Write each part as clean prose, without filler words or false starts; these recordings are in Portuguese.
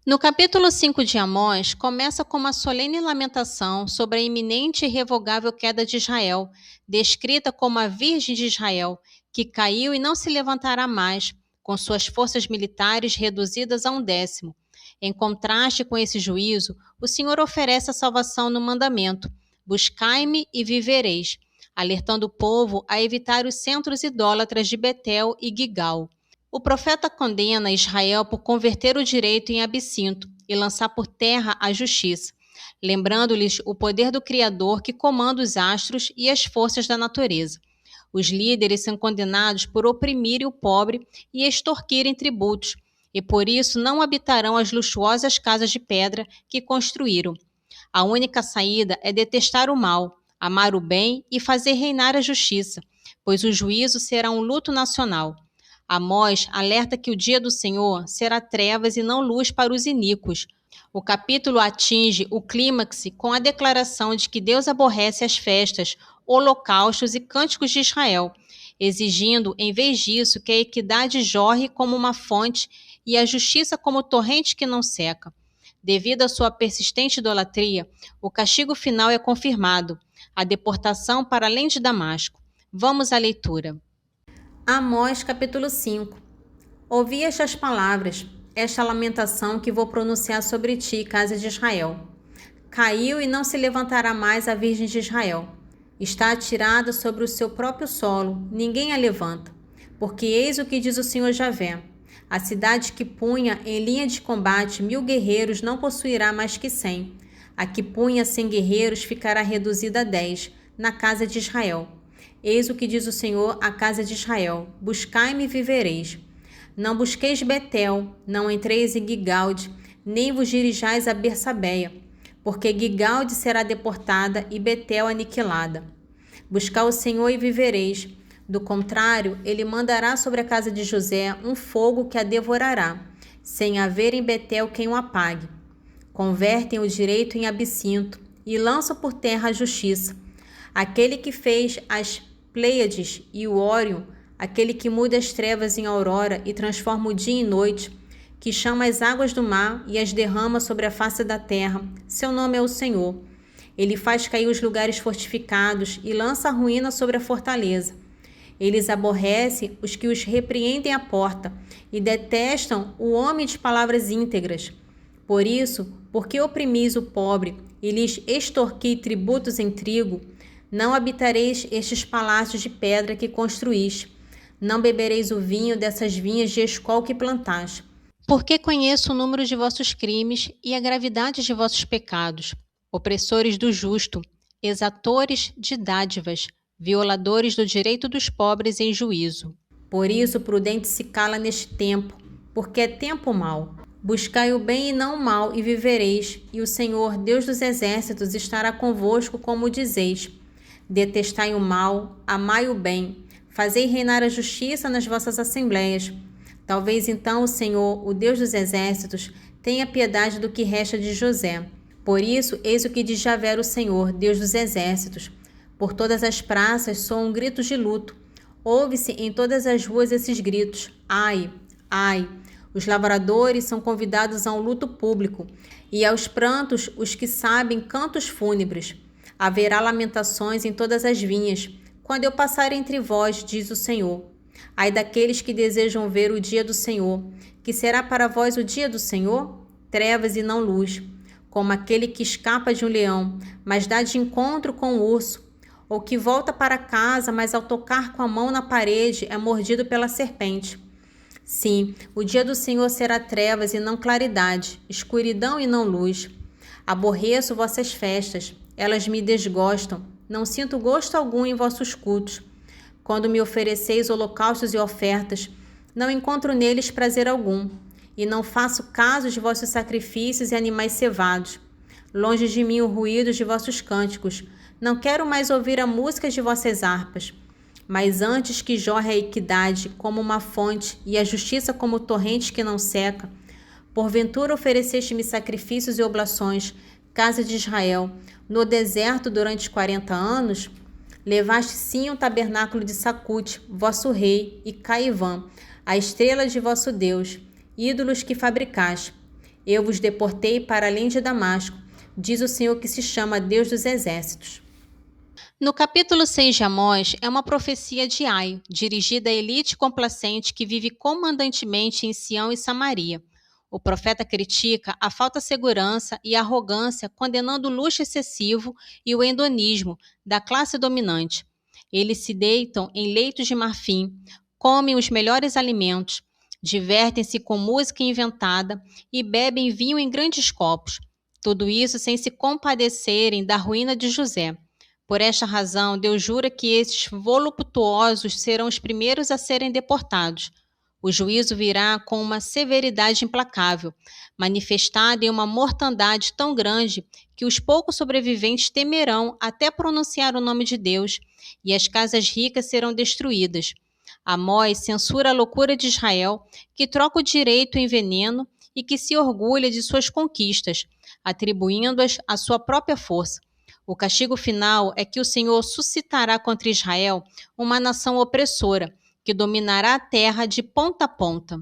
No capítulo 5 de Amós, começa com uma solene lamentação sobre a iminente e irrevogável queda de Israel, descrita como a Virgem de Israel, que caiu e não se levantará mais, com suas forças militares reduzidas a 1/10. Em contraste com esse juízo, o Senhor oferece a salvação no mandamento: buscai-me e vivereis, alertando o povo a evitar os centros idólatras de Betel e Gigal. O profeta condena Israel por converter o direito em absinto e lançar por terra a justiça, lembrando-lhes o poder do Criador que comanda os astros e as forças da natureza. Os líderes são condenados por oprimirem o pobre e extorquirem tributos, e por isso não habitarão as luxuosas casas de pedra que construíram. A única saída é detestar o mal, amar o bem e fazer reinar a justiça, pois o juízo será um luto nacional. Amós alerta que o dia do Senhor será trevas e não luz para os iníquos. O capítulo atinge o clímax com a declaração de que Deus aborrece as festas, holocaustos e cânticos de Israel, exigindo, em vez disso, que a equidade jorre como uma fonte e a justiça como torrente que não seca. Devido à sua persistente idolatria, o castigo final é confirmado: a deportação para além de Damasco. Vamos à leitura. Amós capítulo 5. Ouvi estas palavras, esta lamentação que vou pronunciar sobre ti, casa de Israel. Caiu e não se levantará mais a Virgem de Israel. Está atirada sobre o seu próprio solo, ninguém a levanta. Porque eis o que diz o Senhor Javé: a cidade que punha em linha de combate 1000 guerreiros não possuirá mais que 100. A que punha 100 guerreiros ficará reduzida a 10, na casa de Israel. Eis o que diz o Senhor à casa de Israel: buscai-me e vivereis. Não busqueis Betel, não entreis em Gigalde, nem vos dirijais a Bersabeia, porque Gigalde será deportada e Betel aniquilada. Buscar o Senhor e vivereis. Do contrário, ele mandará sobre a casa de José um fogo que a devorará, sem haver em Betel quem o apague. Convertem o direito em absinto e lançam por terra a justiça. Aquele que fez as Pleiades e o Órion, aquele que muda as trevas em aurora e transforma o dia em noite, que chama as águas do mar e as derrama sobre a face da terra, seu nome é o Senhor. Ele faz cair os lugares fortificados e lança a ruína sobre a fortaleza. Eles aborrecem os que os repreendem à porta e detestam o homem de palavras íntegras. Por isso, porque oprimis o pobre e lhes extorqui tributos em trigo, não habitareis estes palácios de pedra que construíste, não bebereis o vinho dessas vinhas de escol que plantaste. Porque conheço o número de vossos crimes e a gravidade de vossos pecados, opressores do justo, exatores de dádivas, violadores do direito dos pobres em juízo. Por isso o prudente se cala neste tempo, porque é tempo mau. Buscai o bem e não o mal, e vivereis, e o Senhor, Deus dos exércitos, estará convosco, como dizeis. Detestai o mal, amai o bem, fazei reinar a justiça nas vossas assembleias. Talvez então o Senhor, o Deus dos exércitos, tenha piedade do que resta de José. Por isso, eis o que diz Javé o Senhor, Deus dos exércitos: por todas as praças soam gritos de luto. Ouve-se em todas as ruas esses gritos: ai, ai! Os lavradores são convidados a um luto público, e aos prantos os que sabem cantos fúnebres. Haverá lamentações em todas as vinhas, quando eu passar entre vós, diz o Senhor. Ai daqueles que desejam ver o dia do Senhor, que será para vós o dia do Senhor? Trevas e não luz, como aquele que escapa de um leão, mas dá de encontro com o urso, ou que volta para casa, mas ao tocar com a mão na parede é mordido pela serpente. Sim, o dia do Senhor será trevas e não claridade, escuridão e não luz. Aborreço vossas festas, elas me desgostam, não sinto gosto algum em vossos cultos. Quando me ofereceis holocaustos e ofertas, não encontro neles prazer algum, e não faço caso de vossos sacrifícios e animais cevados. Longe de mim o ruído de vossos cânticos, não quero mais ouvir a música de vossas harpas. Mas antes que jorre a equidade como uma fonte e a justiça como torrente que não seca, porventura ofereceste-me sacrifícios e oblações, casa de Israel, no deserto durante 40 anos? Levaste sim o tabernáculo de Sacute, vosso rei, e Caivã, a estrela de vosso Deus, ídolos que fabricaste. Eu vos deportei para além de Damasco, diz o Senhor que se chama Deus dos Exércitos. No capítulo 6 de Amós, é uma profecia de Ai, dirigida à elite complacente que vive comandantemente em Sião e Samaria. O profeta critica a falta de segurança e a arrogância, condenando o luxo excessivo e o hedonismo da classe dominante. Eles se deitam em leitos de marfim, comem os melhores alimentos, divertem-se com música inventada e bebem vinho em grandes copos. Tudo isso sem se compadecerem da ruína de José. Por esta razão, Deus jura que esses voluptuosos serão os primeiros a serem deportados. O juízo virá com uma severidade implacável, manifestada em uma mortandade tão grande que os poucos sobreviventes temerão até pronunciar o nome de Deus, e as casas ricas serão destruídas. Amós censura a loucura de Israel, que troca o direito em veneno e que se orgulha de suas conquistas, atribuindo-as à sua própria força. O castigo final é que o Senhor suscitará contra Israel uma nação opressora, que dominará a terra de ponta a ponta.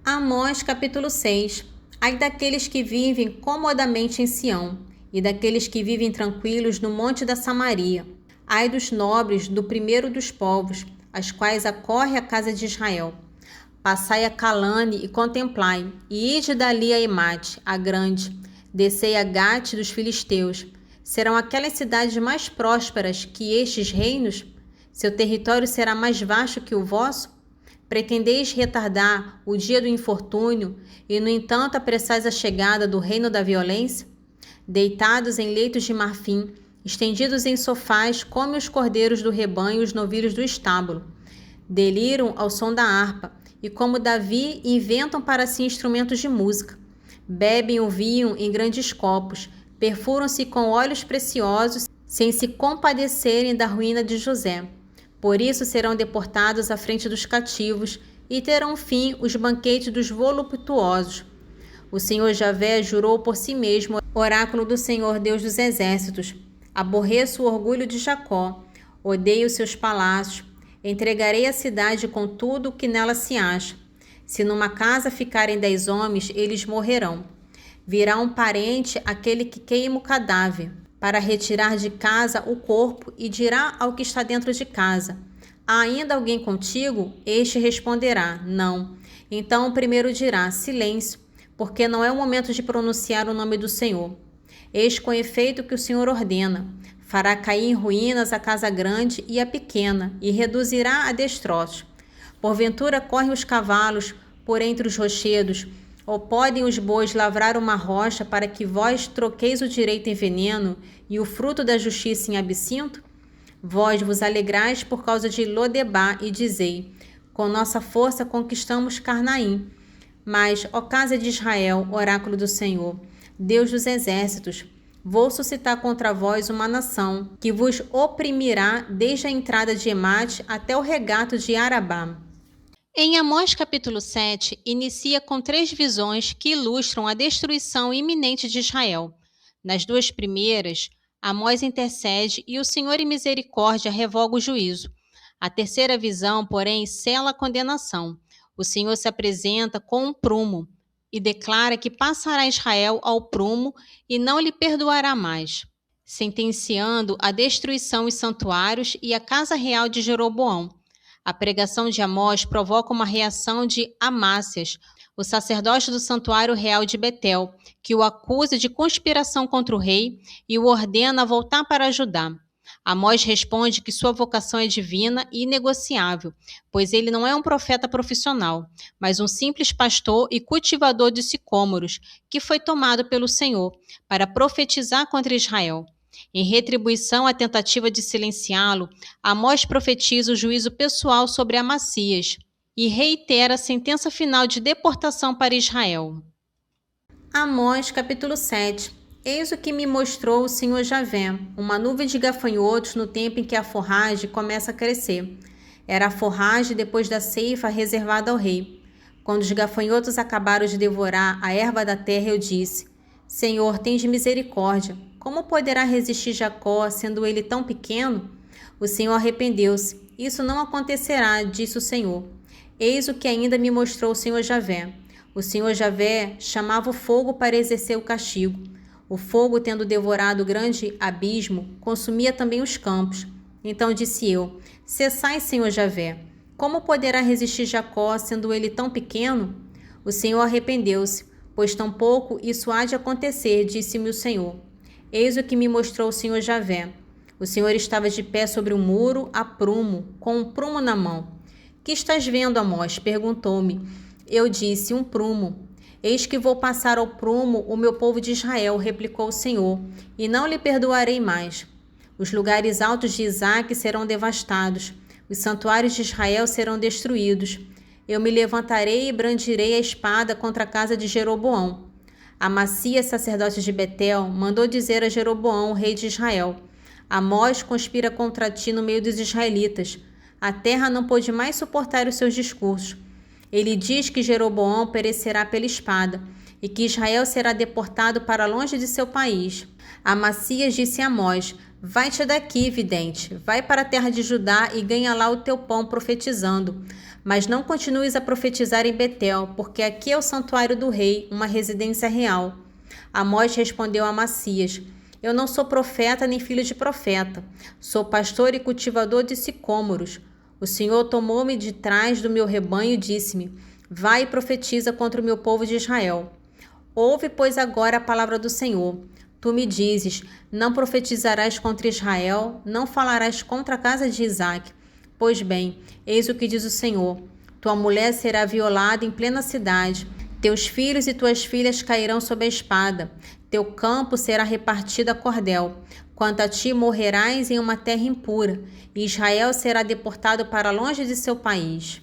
Amós capítulo 6. Ai daqueles que vivem comodamente em Sião, e daqueles que vivem tranquilos no monte da Samaria. Ai dos nobres do primeiro dos povos, as quais acorre a casa de Israel. Passai a Calane e contemplai, e ide dali a Emate, a grande. Descei a Gate dos filisteus. Serão aquelas cidades mais prósperas que estes reinos? Seu território será mais vasto que o vosso? Pretendeis retardar o dia do infortúnio e, no entanto, apressais a chegada do reino da violência? Deitados em leitos de marfim, estendidos em sofás, comem os cordeiros do rebanho e os novilhos do estábulo. Deliram ao som da harpa e, como Davi, inventam para si instrumentos de música. Bebem o vinho em grandes copos, perfuram-se com óleos preciosos, sem se compadecerem da ruína de José. Por isso serão deportados à frente dos cativos e terão fim os banquetes dos voluptuosos. O Senhor Javé jurou por si mesmo, oráculo do Senhor Deus dos Exércitos: aborreço o orgulho de Jacó, odeio seus palácios, entregarei a cidade com tudo o que nela se acha. Se numa casa ficarem 10 homens, eles morrerão. Virá um parente, aquele que queima o cadáver, para retirar de casa o corpo, e dirá ao que está dentro de casa: há ainda alguém contigo? Este responderá: não. Então o primeiro dirá: silêncio, porque não é o momento de pronunciar o nome do Senhor. Eis com efeito que o Senhor ordena: fará cair em ruínas a casa grande e a pequena, e reduzirá a destroços. Porventura correm os cavalos por entre os rochedos, ou podem os bois lavrar uma rocha para que vós troqueis o direito em veneno e o fruto da justiça em absinto? Vós vos alegrais por causa de Lodebá e dizei: com nossa força conquistamos Carnaim. Mas, ó casa de Israel, oráculo do Senhor, Deus dos exércitos, vou suscitar contra vós uma nação que vos oprimirá desde a entrada de Emate até o regato de Arabá. Em Amós capítulo 7, inicia com 3 visões que ilustram a destruição iminente de Israel. Nas 2 primeiras, Amós intercede e o Senhor em misericórdia revoga o juízo. A terceira visão, porém, sela a condenação. O Senhor se apresenta com um prumo e declara que passará Israel ao prumo e não lhe perdoará mais, sentenciando a destruição dos santuários e a casa real de Jeroboão. A pregação de Amós provoca uma reação de Amácias, o sacerdote do santuário real de Betel, que o acusa de conspiração contra o rei e o ordena a voltar para Judá. Amós responde que sua vocação é divina e inegociável, pois ele não é um profeta profissional, mas um simples pastor e cultivador de sicômoros, que foi tomado pelo Senhor para profetizar contra Israel. Em retribuição à tentativa de silenciá-lo, Amós profetiza o juízo pessoal sobre Amacias e reitera a sentença final de deportação para Israel. Amós capítulo 7. Eis o que me mostrou o Senhor Javé, uma nuvem de gafanhotos no tempo em que a forragem começa a crescer. Era a forragem depois da ceifa reservada ao rei. Quando os gafanhotos acabaram de devorar a erva da terra, eu disse: Senhor, tende misericórdia. Como poderá resistir Jacó, sendo ele tão pequeno? O Senhor arrependeu-se. Isso não acontecerá, disse o Senhor. Eis o que ainda me mostrou o Senhor Javé. O Senhor Javé chamava o fogo para exercer o castigo. O fogo, tendo devorado o grande abismo, consumia também os campos. Então disse eu: Cessai, Senhor Javé. Como poderá resistir Jacó, sendo ele tão pequeno? O Senhor arrependeu-se, pois tampouco isso há de acontecer, disse-me o Senhor. Eis o que me mostrou o Senhor Javé. O Senhor estava de pé sobre um muro a prumo, com um prumo na mão. Que estás vendo, Amós? Perguntou-me. Eu disse: um prumo. Eis que vou passar ao prumo o meu povo de Israel, replicou o Senhor, e não lhe perdoarei mais. Os lugares altos de Isaque serão devastados, os santuários de Israel serão destruídos. Eu me levantarei e brandirei a espada contra a casa de Jeroboão. Amacias, sacerdote de Betel, mandou dizer a Jeroboão, rei de Israel: Amós conspira contra ti no meio dos israelitas. A terra não pôde mais suportar os seus discursos. Ele diz que Jeroboão perecerá pela espada e que Israel será deportado para longe de seu país. Amacias disse a Amós: Vai-te daqui, vidente, vai para a terra de Judá e ganha lá o teu pão profetizando. Mas não continues a profetizar em Betel, porque aqui é o santuário do rei, uma residência real. Amós respondeu a Amacias: Eu não sou profeta nem filho de profeta. Sou pastor e cultivador de sicômoros. O Senhor tomou-me de trás do meu rebanho e disse-me: Vai e profetiza contra o meu povo de Israel. Ouve, pois, agora a palavra do Senhor. Tu me dizes: Não profetizarás contra Israel, não falarás contra a casa de Isaque. Pois bem, eis o que diz o Senhor: Tua mulher será violada em plena cidade. Teus filhos e tuas filhas cairão sob a espada. Teu campo será repartido a cordel. Quanto a ti, morrerás em uma terra impura, e Israel será deportado para longe de seu país.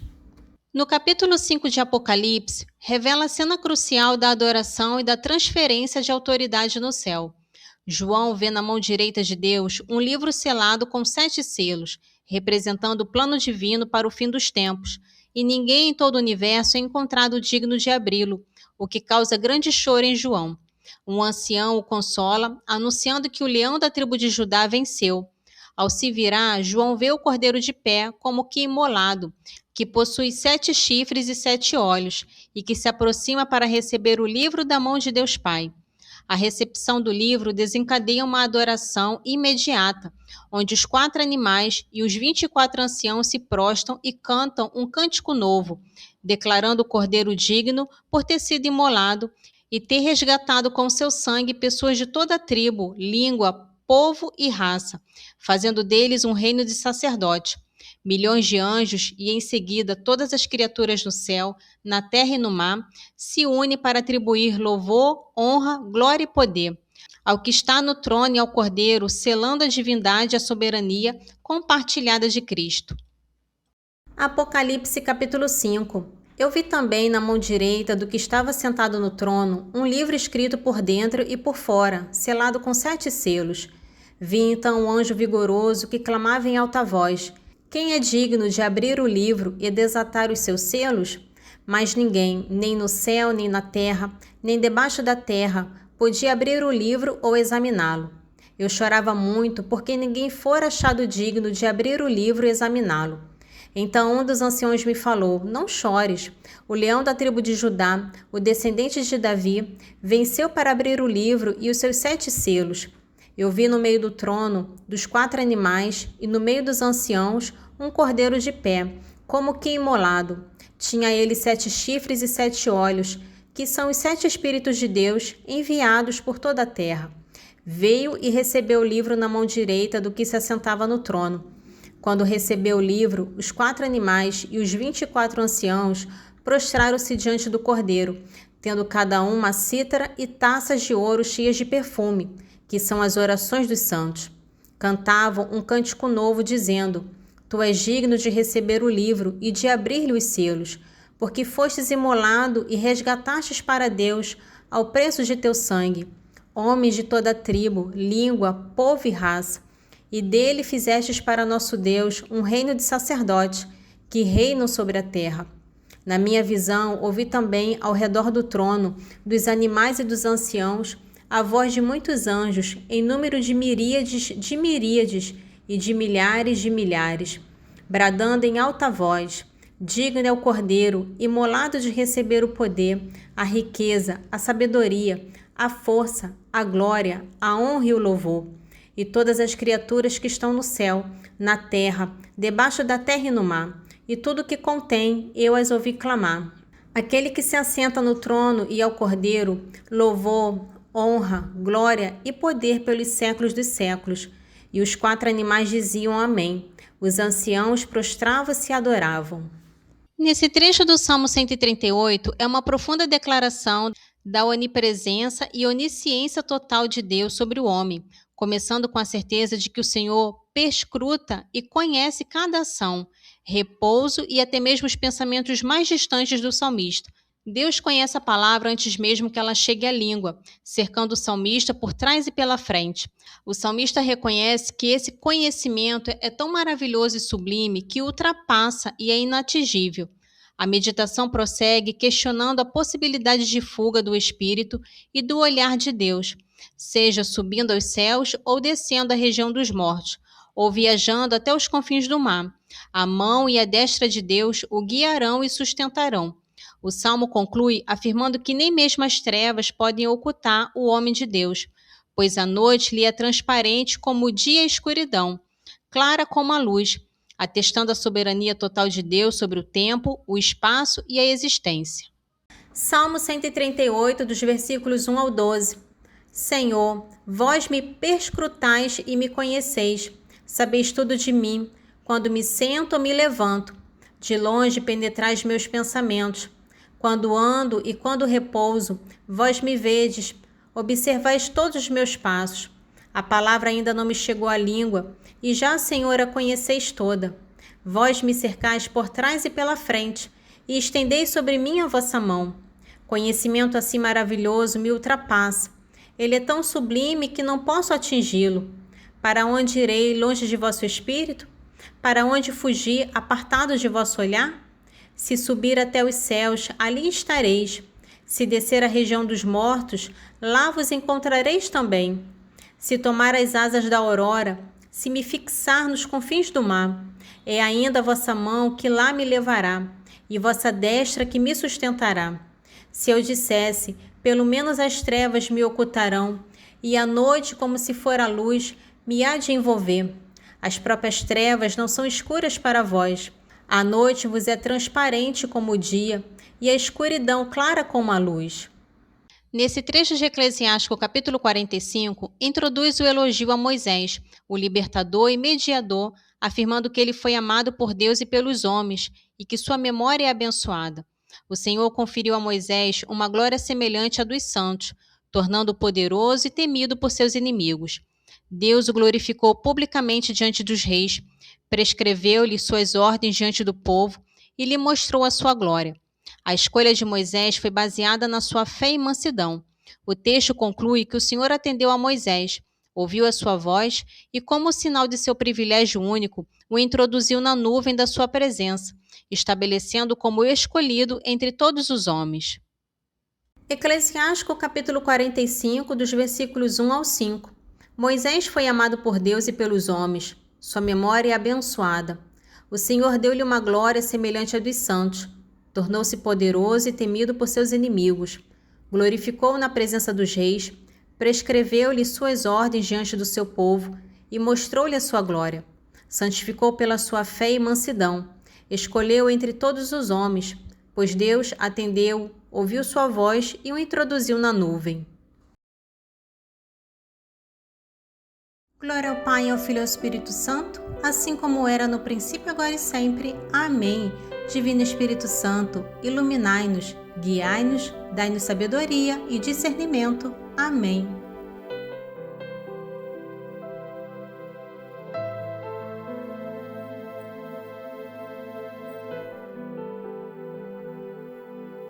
No capítulo 5 de Apocalipse, revela a cena crucial da adoração e da transferência de autoridade no céu. João vê na mão direita de Deus um livro selado com 7 selos, representando o plano divino para o fim dos tempos, e ninguém em todo o universo é encontrado digno de abri-lo, o que causa grande choro em João. Um ancião o consola, anunciando que o leão da tribo de Judá venceu. Ao se virar, João vê o cordeiro de pé, como que imolado, que possui 7 chifres e 7 olhos, e que se aproxima para receber o livro da mão de Deus Pai. A recepção do livro desencadeia uma adoração imediata, onde os 4 animais e os 24 anciãos se prostram e cantam um cântico novo, declarando o cordeiro digno por ter sido imolado e ter resgatado com seu sangue pessoas de toda a tribo, língua, povo e raça, fazendo deles um reino de sacerdote. Milhões de anjos e, em seguida, todas as criaturas no céu, na terra e no mar, se unem para atribuir louvor, honra, glória e poder ao que está no trono e ao Cordeiro, selando a divindade e a soberania compartilhada de Cristo. Apocalipse capítulo 5. Eu vi também na mão direita do que estava sentado no trono um livro escrito por dentro e por fora, selado com 7 selos. Vi então um anjo vigoroso que clamava em alta voz: Quem é digno de abrir o livro e desatar os seus selos? Mas ninguém, nem no céu, nem na terra, nem debaixo da terra, podia abrir o livro ou examiná-lo. Eu chorava muito porque ninguém fora achado digno de abrir o livro e examiná-lo. Então um dos anciãos me falou: Não chores. O leão da tribo de Judá, o descendente de Davi, venceu para abrir o livro e os seus 7 selos. Eu vi no meio do trono, dos 4 animais e no meio dos anciãos, um cordeiro de pé, como que imolado. Tinha ele 7 chifres e 7 olhos, que são os 7 Espíritos de Deus enviados por toda a terra. Veio e recebeu o livro na mão direita do que se assentava no trono. Quando recebeu o livro, os 4 animais e os 24 anciãos prostraram-se diante do cordeiro, tendo cada um uma cítara e taças de ouro cheias de perfume, que são as orações dos santos. Cantavam um cântico novo, dizendo: Tu és digno de receber o livro e de abrir-lhe os selos, porque fostes imolado e resgatastes para Deus, ao preço de teu sangue, homens de toda a tribo, língua, povo e raça, e dele fizestes para nosso Deus um reino de sacerdotes, que reinam sobre a terra. Na minha visão, ouvi também ao redor do trono, dos animais e dos anciãos, a voz de muitos anjos, em número de miríades e de milhares, bradando em alta voz: Digno é o Cordeiro, imolado de receber o poder, a riqueza, a sabedoria, a força, a glória, a honra e o louvor. E todas as criaturas que estão no céu, na terra, debaixo da terra e no mar, e tudo o que contém, eu as ouvi clamar. Aquele que se assenta no trono e ao Cordeiro, louvor, honra, glória e poder pelos séculos dos séculos. E os 4 animais diziam amém. Os anciãos prostravam-se e adoravam. Nesse trecho do Salmo 138 é uma profunda declaração da onipresença e onisciência total de Deus sobre o homem, começando com a certeza de que o Senhor perscruta e conhece cada ação, repouso e até mesmo os pensamentos mais distantes do salmista. Deus conhece a palavra antes mesmo que ela chegue à língua, cercando o salmista por trás e pela frente. O salmista reconhece que esse conhecimento é tão maravilhoso e sublime que ultrapassa e é inatingível. A meditação prossegue questionando a possibilidade de fuga do espírito e do olhar de Deus, seja subindo aos céus ou descendo à região dos mortos, ou viajando até os confins do mar. A mão e a destra de Deus o guiarão e sustentarão. O Salmo conclui afirmando que nem mesmo as trevas podem ocultar o homem de Deus, pois a noite lhe é transparente como o dia e a escuridão, clara como a luz, atestando a soberania total de Deus sobre o tempo, o espaço e a existência. Salmo 138, dos versículos 1 ao 12. Senhor, vós me perscrutais e me conheceis, sabeis tudo de mim, quando me sento ou me levanto. De longe penetrais meus pensamentos. Quando ando e quando repouso, vós me vedes, observais todos os meus passos. A palavra ainda não me chegou à língua, e já, Senhor, a conheceis toda. Vós me cercais por trás e pela frente, e estendeis sobre mim a vossa mão. Conhecimento assim maravilhoso me ultrapassa. Ele é tão sublime que não posso atingi-lo. Para onde irei longe de vosso espírito? Para onde fugir apartado de vosso olhar? Se subir até os céus, ali estareis. Se descer à região dos mortos, lá vos encontrareis também. Se tomar as asas da aurora, se me fixar nos confins do mar, é ainda a vossa mão que lá me levará, e vossa destra que me sustentará. Se eu dissesse, pelo menos as trevas me ocultarão, e a noite, como se for a luz, me há de envolver. As próprias trevas não são escuras para vós. A noite vos é transparente como o dia, e a escuridão clara como a luz. Nesse trecho de Eclesiástico, capítulo 45, introduz o elogio a Moisés, o libertador e mediador, afirmando que ele foi amado por Deus e pelos homens, e que sua memória é abençoada. O Senhor conferiu a Moisés uma glória semelhante à dos santos, tornando-o poderoso e temido por seus inimigos. Deus o glorificou publicamente diante dos reis, prescreveu-lhe suas ordens diante do povo e lhe mostrou a sua glória. A escolha de Moisés foi baseada na sua fé e mansidão. O texto conclui que o Senhor atendeu a Moisés, ouviu a sua voz e, como sinal de seu privilégio único, o introduziu na nuvem da sua presença, estabelecendo como o escolhido entre todos os homens. Eclesiástico capítulo 45, dos versículos 1 ao 5. Moisés foi amado por Deus e pelos homens. Sua memória é abençoada. O Senhor deu-lhe uma glória semelhante à dos santos. Tornou-se poderoso e temido por seus inimigos. Glorificou-o na presença dos reis, prescreveu-lhe suas ordens diante do seu povo e mostrou-lhe a sua glória. Santificou pela sua fé e mansidão. Escolheu entre todos os homens, pois Deus atendeu, ouviu sua voz e o introduziu na nuvem. Glória ao Pai, ao Filho e ao Espírito Santo, assim como era no princípio, agora e sempre. Amém. Divino Espírito Santo, iluminai-nos, guiai-nos, dai-nos sabedoria e discernimento. Amém.